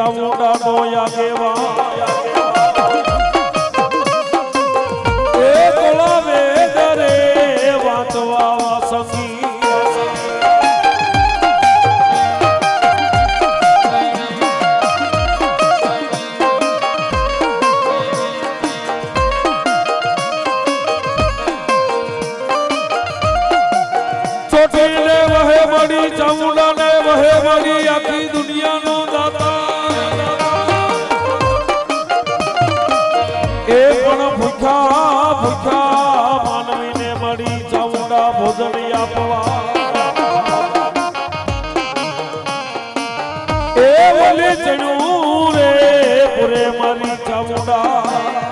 ચામુંડા નો આગેવા એ બોલાવે દરે વાંચવા સંગી ચોટીને વહે મળી ચામુંડા ને વહે મળી આખી દુનિયાનો દાતા એ પણ ભૂખા ભૂખા માનવીને મળી ચામુંડા ભોજન આપવા એ બોલે ચણ્યું રે પૂરે મારી ચામુંડા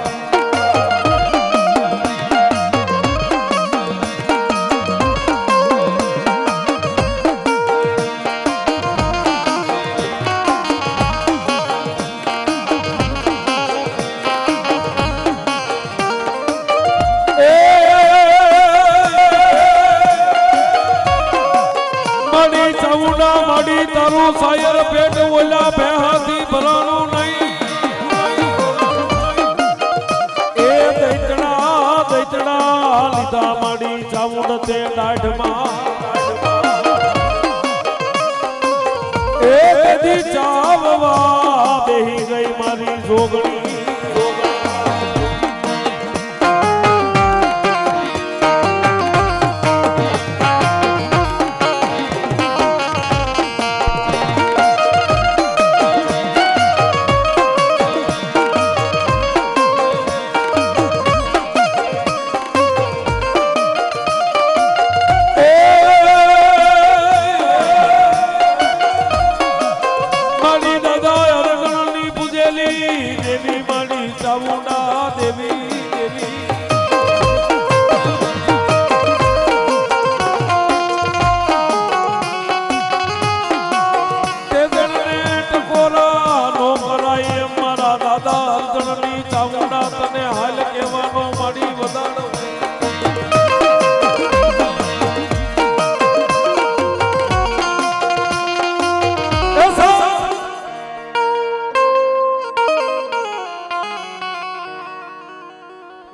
માડી તારું સાયર પેટ ઓલા બેહાથી ભરાનું નહીં એ દૈતણા લીધા માડી ચામુંડ તે દાઢમાં એ કદી ચાવવા બેહી ગઈ મારી જોગણી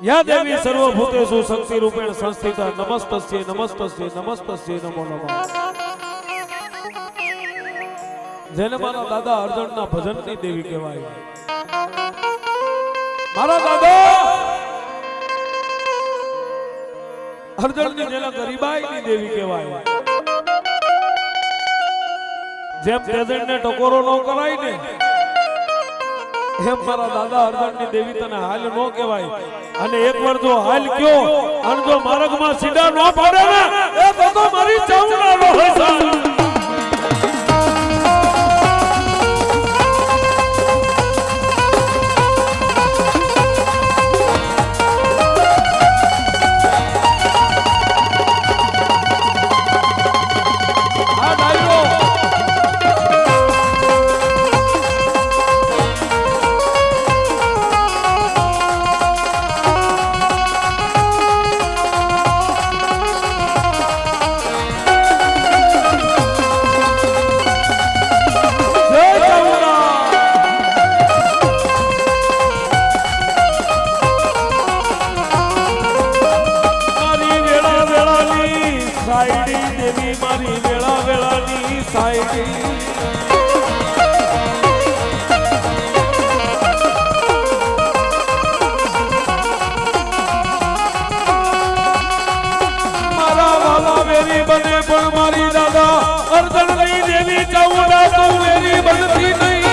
या देवी सर्वभूतेषु शक्ति रूपेण संस्थिता नमस्तस्यै नमस्तस्यै नमस्तस्यै नमो नमः जेने मारा दादा अर्जुनना भजननी देवी कहेवाय मारा दादा अर्जुननी जेना गरीबाईनी देवी कहेवाय जेम तेजणने टकोरो नो कराय ने એમ મારા દાદા અર્જણની દેવી તને હાલ નો કહેવાય અને એકવાર જો હાલ કયો અને જો માર્ગમાં સીધા નો પાડે ને એ તો મારી ચામુંડાનો હસાન મારી દાદા અર્જણની દેવી ચામુંડા તો મેરી બનતી નહીં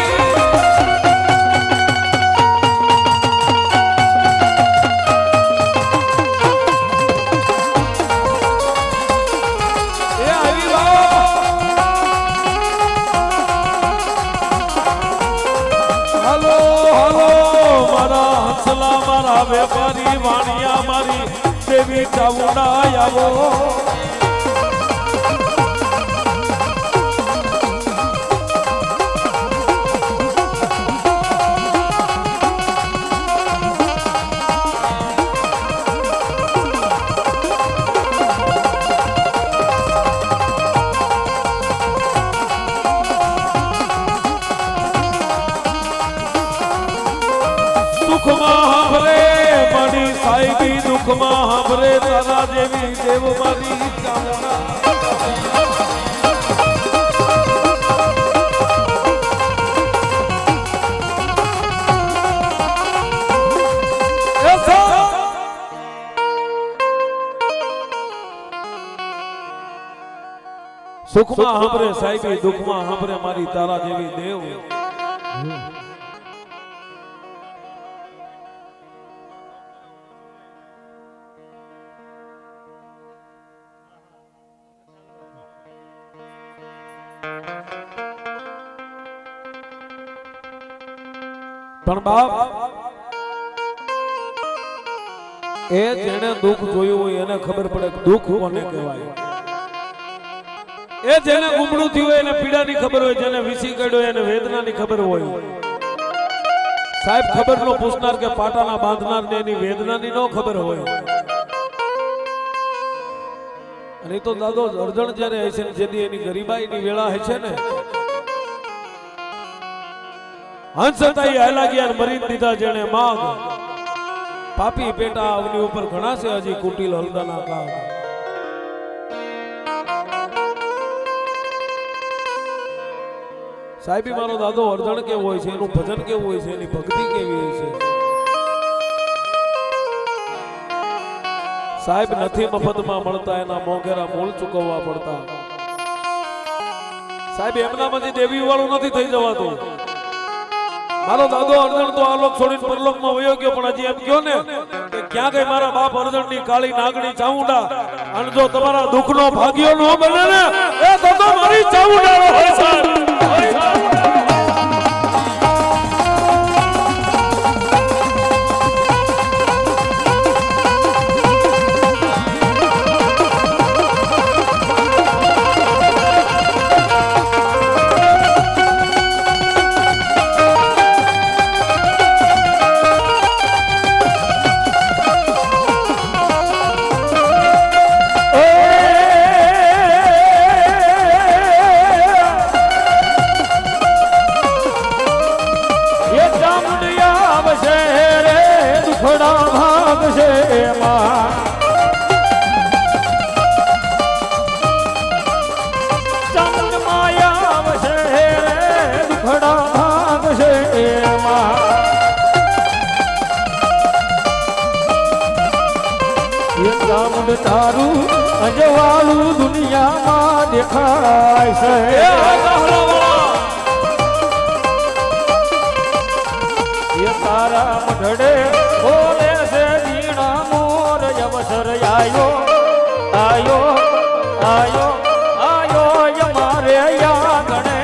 એ આવી હાલો હાલો મારા હંસલા મારા વેપારી વાણિયા મારી દેવી ચામુંડા આવો દુઃખમાં હાંભરે તારા જેવી દેવ મારી ચામુંડા સુખમાં હાંભરે સાહેબી દુઃખમાં હાંભરે મારી તારા જેવી દેવ પણ બાપ એ જેને દુઃખ જોયું હોય એને ખબર પડે દુઃખ કોને કહેવાય એ જેને ગુમડું થયું હોય એને પીડાની ખબર હોય જેને વિસી કાઢ્યો એને વેદનાની ખબર હોય સાહેબ ખબર નો પૂછનાર કે પાટાના બાંધનાર ને એની વેદનાની નો ખબર હોય અને તો દાદો અર્જણ જ્યારે હશે ને જેથી એની ગરીબાઈની વેળા હશે ને હંસતાઈ હાલા ગયા મરી દીધા જેને માગ પાપી પેટા અવની ઉપર ઘણા છે હજી કુટિલ હલદાના કાગ સાહેબી મારો દાદો અર્જણ કેવો હોય છે એનું ભજન કેવું હોય છે એની ભક્તિ કેવી હોય છે સાહેબ નથી મફતમાં મળતા એના મોંઘેરા મૂળ ચૂકવવા પડતા સાહેબ એમનામાંથી દેવી વાળું નથી થઈ જવાતું મારો દાદો અર્જણ તો આ લોક છોડીને પરલોકમાં વયો ગયો પણ હજી એમ કયો ને કે ક્યાં ગઈ મારા બાપ અર્જણની કાળી નાગણી ચામુંડા અને જો તમારા દુઃખનો ભાગ્યો ન બને ને એ તો મારી ચામુંડા હોય સાહેબ તારું અજવાળું દુનિયામાં દેખાય છે એ તારા મઢડે બોલે છે વીણા મોર અવસર આયો આયો આયો આયો મારે યાગણે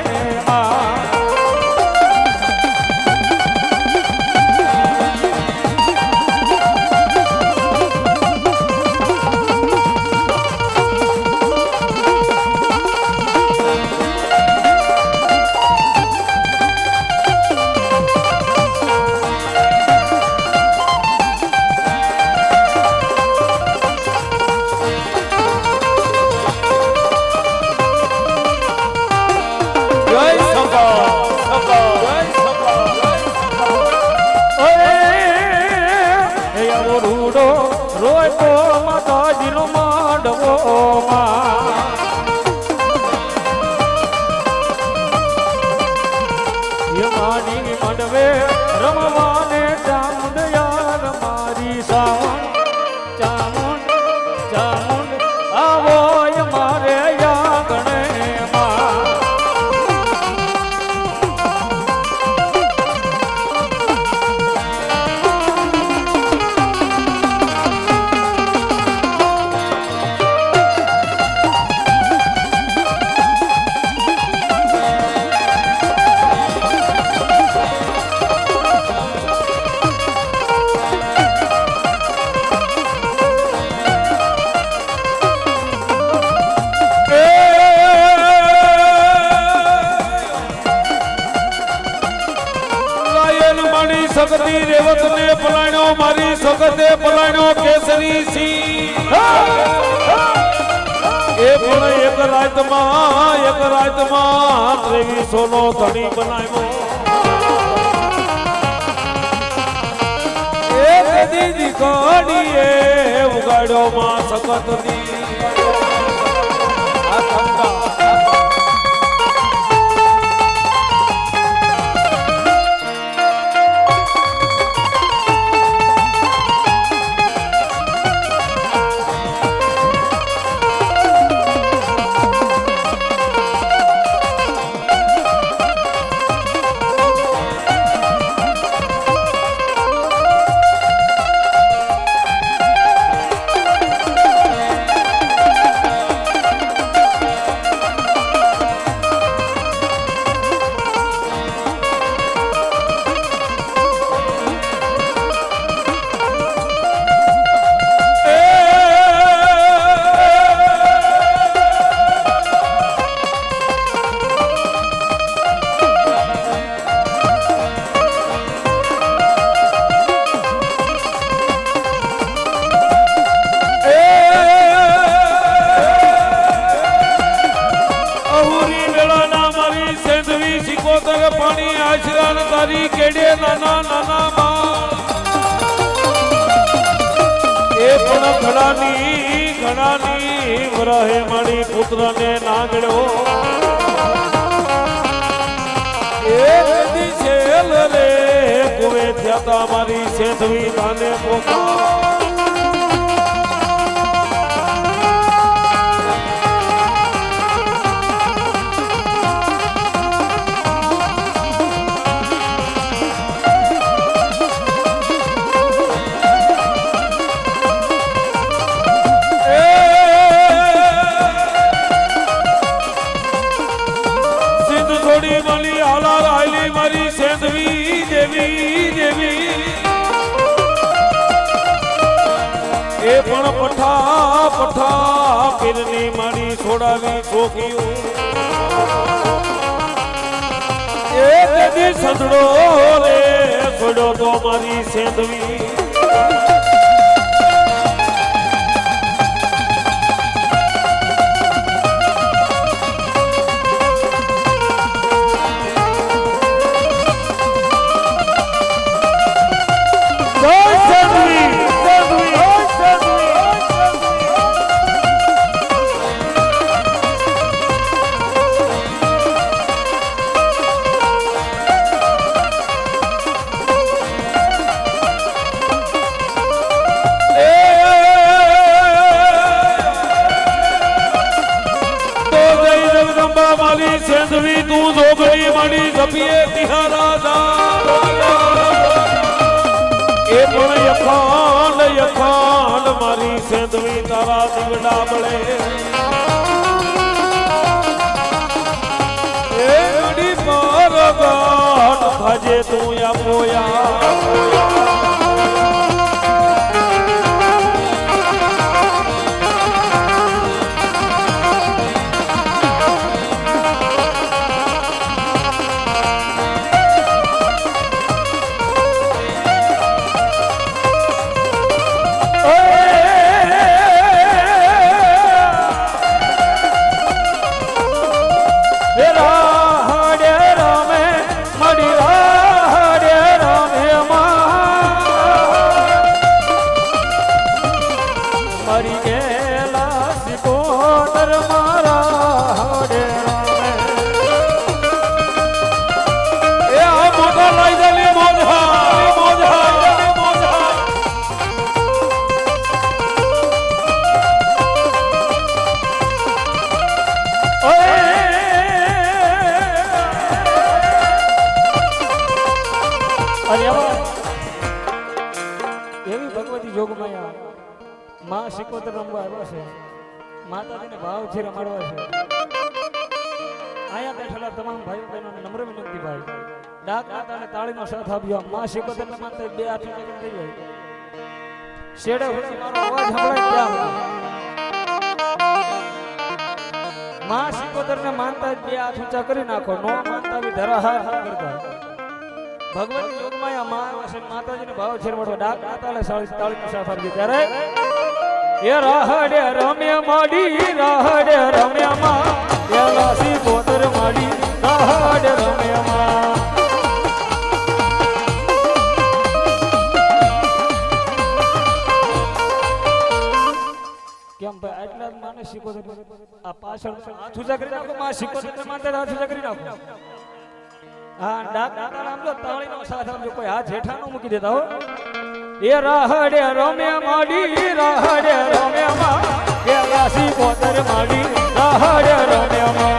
મંડવે રમવાને ચામુંડ યાર મારી સાવણ ચામુંડ ચામુંડ આવો મારે યાગણે સગતી રેવત ને પલાણ્યો મારી સગતે પલાણ્યો કેસરી સિંહ એ પણ એક રાતમાં 2300 નો ધણી બનાવ્યો એ દીદી કોડીએ ઉગાડ્યો માં સખતની આ કંકા પાણી આશરાન તારી કેડે નાના નાના બાળ એ પણ ઘણાની વરહે મારી પુત્રને નાગડ્યો એ કદી છેલ રે કુવે થયા મારી સેધવી તાને પોકા મારી સેંધવી દેવી એ પણ પઠા પીરની મારી છોડાવી ચોકીઓ એ તેથી સંધડો રે છોડ્યો તો મારી સેંધવી મારી સેંધવી તું જોગણી મારી જપીએ તિહારા એ પણ યખાન મારી સેંધવી તારા દીવડા બળે એ ઘડી પર ગાટ થાજે તું આપોયા એવી ભગવતી જોગમાયા માં શિકોતર રમવા આવ્યા છે માતાજીને ભાવથી રમાડવા છે આયા બેઠેલા તમામ ભાઈઓ બહેનોને નમ્ર વિનંતી ભાઈ ડાક માતાને તાળીનો સાથ આપ્યો માં શિકોતરના માતા બે હાથ ઊંચા થઈ જાય શેડે સુધી મારો અવાજ સંભળાય ત્યાં માં શિકોતરને માનતા બે હાથ ઊંચા કરી નાખો નો માનતા બી ધરાહાર કરતા ભગવતી જોગમાયા માં માતાજીને ભાવ છેરવાડો ડાક માતાને તાળીનો સાથ આપી ત્યારે એ રાહડે રમ્યા માડી રાહડે રમ્યા માં એલાસી પોતર માડી રાહડે રમ્યા માં કેમ ભાઈ આટલા જ માને શીખો આ પાછળ હાથ ઊંચા કરી નાખો માં શીખો તમે માનતા હાથ ઊંચા કરી નાખો હા ડાક આમ જો તાળીનો સાથ આપજો કોઈ હાથ હેઠા ન મૂકી દેતા હો એ રાહડે રમે માડી રાહડે રમે માં એ રાશી કોતર માડી રાહડે રમે માં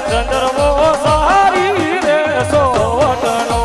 ચંદ્રવો સારી રે સોટનો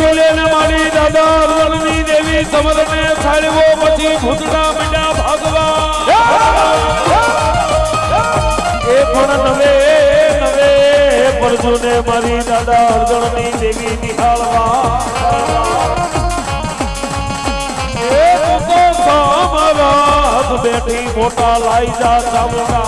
બોલે ને મારી દાદા અરવણની દેવી સમરને સાળવો પછી ભૂતડા મીંડા ભાગવા એ પણ નવે નવે પરજુને મારી દાદા અરજણની દેવી નિહાળવા એ તો સામરા હાથ બેઠી મોટા લાઈ જા ચામડા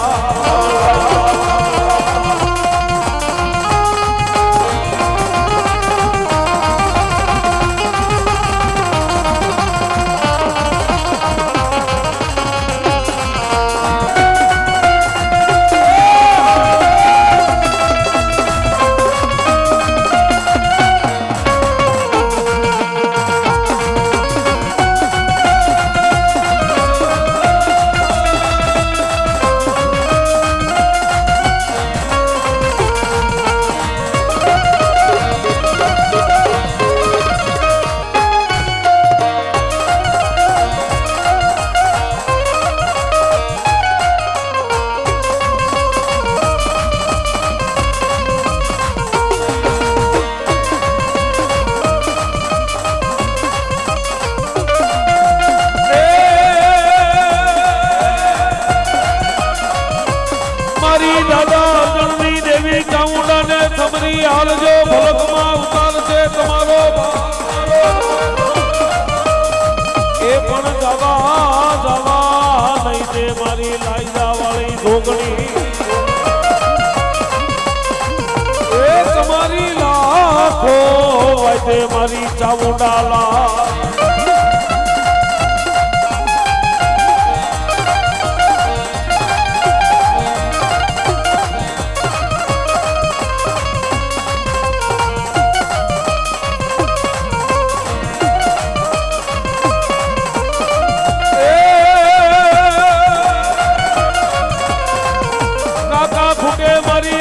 સમરી હાલજો ભલકમાં ઉતારશે તમારો એ પણ જવા જવા નહીં તે મારી લાઈજા વાળી જોગણી એ તમારી લાખો વાતે મારી ચામુંડાલા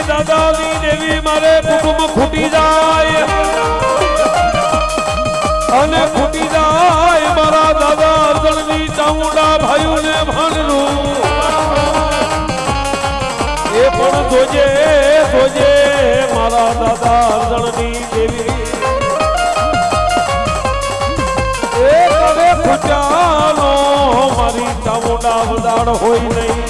દાદાની દેવી મારે કુટુંબ ખૂટી જાય અને ખૂટી જાય મારા દાદા અરજણની ચામુંડા ભાઈઓને ભાનનું એ પણ જોજે જોજે મારા દાદા અરજણની દેવી એ કરે ખૂટ્યાનો મારી ચામુંડા વધાર હોય નહીં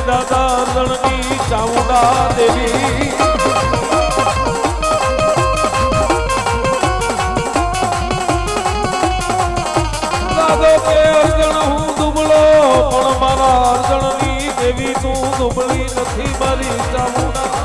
દાદા અરજણની ચામુંડા દેવી દાદો કે અરજણ હું દુબળો પણ મારા અરજણની દેવી તું દુબળી નથી મારી ચામુંડા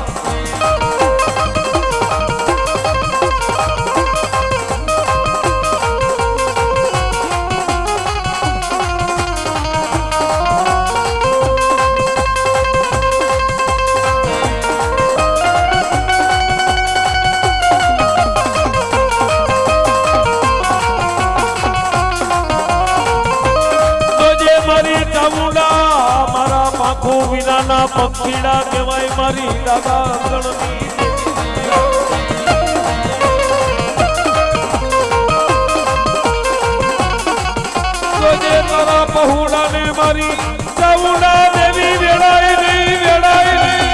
વિનાના પક્ષીડા કહેવાય મારી દાદા અરજણની જોજે તારા પહોળાને મારી ચામુંડા દેવી વેડાય નહીં વેડાય નહીં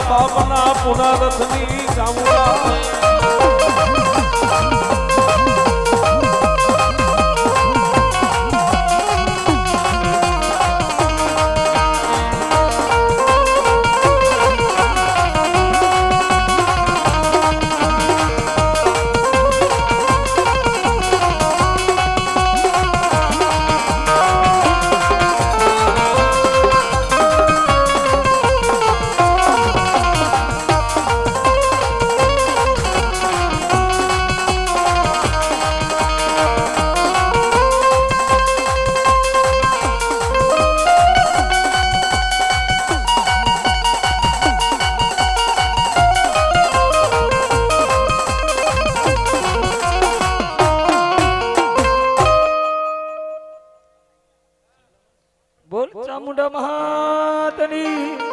બાપના પુનરથની ચામુંડા ચામુંડા મહાતની